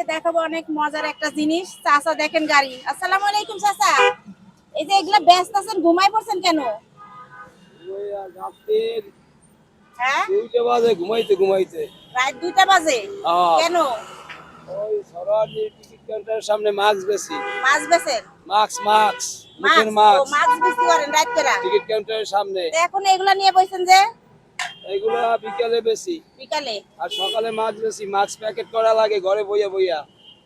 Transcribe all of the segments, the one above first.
আজকে দেখাবো অনেক মজার একটা জিনিস। চাচা দেখেন গাড়ি। আসসালামু আলাইকুম চাচা। এই যে এগুলা ব্যস্ত আছেন, ঘুমাই পড়ছেন কেন? হ্যাঁ, 2টা বাজে ঘুমাইতে ঘুমাইতে। রাত 2টা বাজে। কেন? ওই সরাসরি টিকিট কাউন্টারের সামনে মাস্ক বেশি। মাছ বেচেন? মাস্ক মুখের ও মাস্ক মাছ বিক্রি করেন রাত করে? টিকিট কাউন্টারের সামনে। তো এখন এগুলা নিয়ে বসেন যে? এইগুলা বিকালে বেশি, বিকালে। আর সকালে মাস্ক বেশি। মাস্ক প্যাকেট করা লাগে ঘরে বইয়া বইয়া।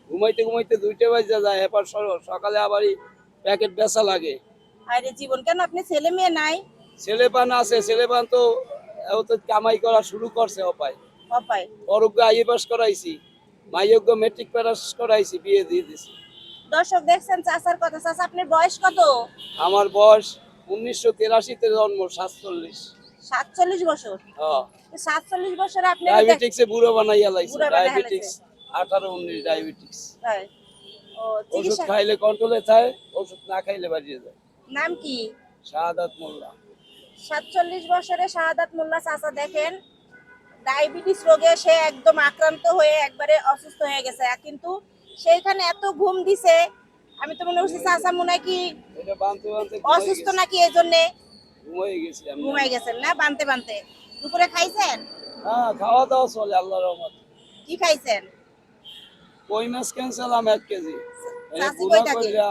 ঘুমাইতে ঘুমাইতে 2টা বাজে যায়, এরপর সকালে আবারই প্যাকেট বেচা লাগে। আরে জীবন, কেন আপনি ছেলে মেয়ে নাই? ছেলেপান আছে, ছেলেপান তো ও তো কামাই করা শুরু করছে অপায়। পাপাই। অরোগ্য আইএ পাস করাইছি, মাইয়োগ্য মেট্রিক পাস করাইছি, বিয়ে দিয়ে দিছি। দর্শক দেখছেন চাচার কথা। চাচা আপনার বয়স কত? আমার বয়স 1983-তে জন্ম, 47। 47 বছর? হ্যাঁ, 47 বছরে আপনি ডায়াবেটিক্সে বুড়ো বানাইয়া লাইছে। বুড়া বানায় ডায়াবেটিক্স ফেলেছে। 18-19 ডায়াবেটিক্স। তাই? ও ওষুধ চিকিৎসা। খাইলে কন্ট্রোলে থাকে, ওষুধ না খাইলে বাড়িয়ে যায়। নাম কি? শাহাদাত মোল্লা। 47 বছরে শাহাদাত মোল্লা চাচা দেখেন ডায়াবেটিস রোগে সে একদম আক্রান্ত হয়ে একবারে অসুস্থ হয়ে গেছে, কিন্তু সেইখানে এত ঘুম দিছে। আমি তো মনে করছি চাচা মনে হয় কি এটা বানতে বানতে অসুস্থ নাকি, এই জন্যে ঘুমাই গেছি আমি। ঘুমাই গেছেন না? বানতে বানতে দুপুরে খাইছেন? হ্যাঁ, খাওয়া দাওয়া চলে আল্লাহর রহমত। কি খাইছেন? কই মাছ ক্যান্সেলাম 1 কেজি। চাচি বুনা কই থাকে? কইরা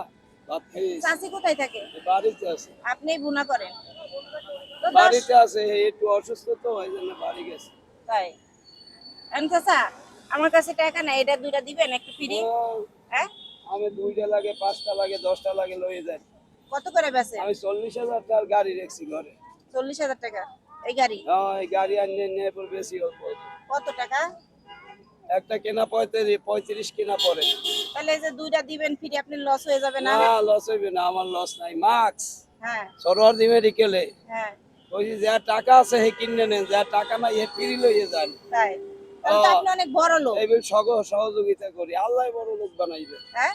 ভাত খাইছি। চাচি কোথায় থাকে? বাড়িতে আছে। আপনিই বুনা করেন? তো বাড়িতে আছে, একটু অসুস্থ তো এই জন্য বাড়ি গেছে। তাই? চাচা আমার কাছে টাকা নাই, এটা 2টা দিবেন একটু ফ্রি? ও, হ্যাঁ, আমি 2টা লাগে, 5টা লাগে, 10টা লাগে লয়ে যাই। কত করে বেচেন? আমি 40,000 টাকার গাড়ি রেখছি ঘরে। 40,000 টাকা এই গাড়ি? হ্যাঁ, এই গাড়ি আনিয়ে নিয়ে পর বেশি অল্প অল্প। কত টাকা? একটা কেনা 35 কেনা পড়ে। তাহলে এই যে 2টা দিবেন ফ্রি, আপনি লস হয়ে যাবে না? না, লস হইবে না, আমার লস নাই। মার্কস হ্যাঁ সরোয়ার দি মেডিকেলে হ্যাঁ। ওই যে যার টাকা আছে হে কিনে নেন, যার টাকা নাই হে ফ্রি লইয়ে যান। তাই? তাহলে তো আপনি অনেক বড় লোক। এই সহযোগিতা করি, আল্লাহ বড় লোক বানাইবে। হ্যাঁ,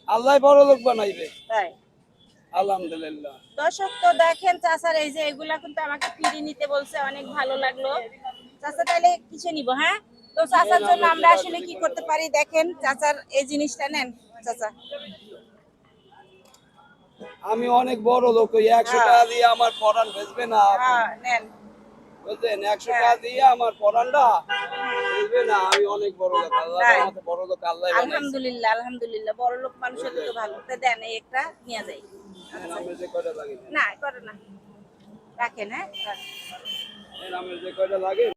আল্লাহ বড় লোক বানাইবে। তাই? আলহামদুলিল্লাহ। দর্শক তো দেখেন চাচার এই যে এগুলা কিন্তু আমাকে ফ্রি নিতে বলছে, অনেক ভালো লাগলো। চাচা তাহলে কিছু নিব? হ্যাঁ, তো চাচার জন্য আমরা আসলে কি করতে পারি দেখেন। চাচার এই জিনিসটা নেন চাচা। আমি অনেক বড় লোক, ওই 100 হ্যাঁ টাকা দিয়ে আমার পরান বেচবে না আপু। হ্যাঁ, নেন। বুঝলেন, 100 হ্যাঁ। টাকা দিয়ে আমার পরানটা বেচবে না। আমি অনেক বড় লোক, আল্লাহ তাই? আমাকে বড় লোক আল্লাহ বানাইছে। আলহামদুলিল্লাহ আলহামদুলিল্লাহ, বড় লোক মানুষের তো ভালো। তো দেন এই একটা নিয়ে যাই। আমার যে কয়টা লাগে, না করে না, রাখেন। হ্যাঁ রাখেন। আমার যে কয়টা লাগে।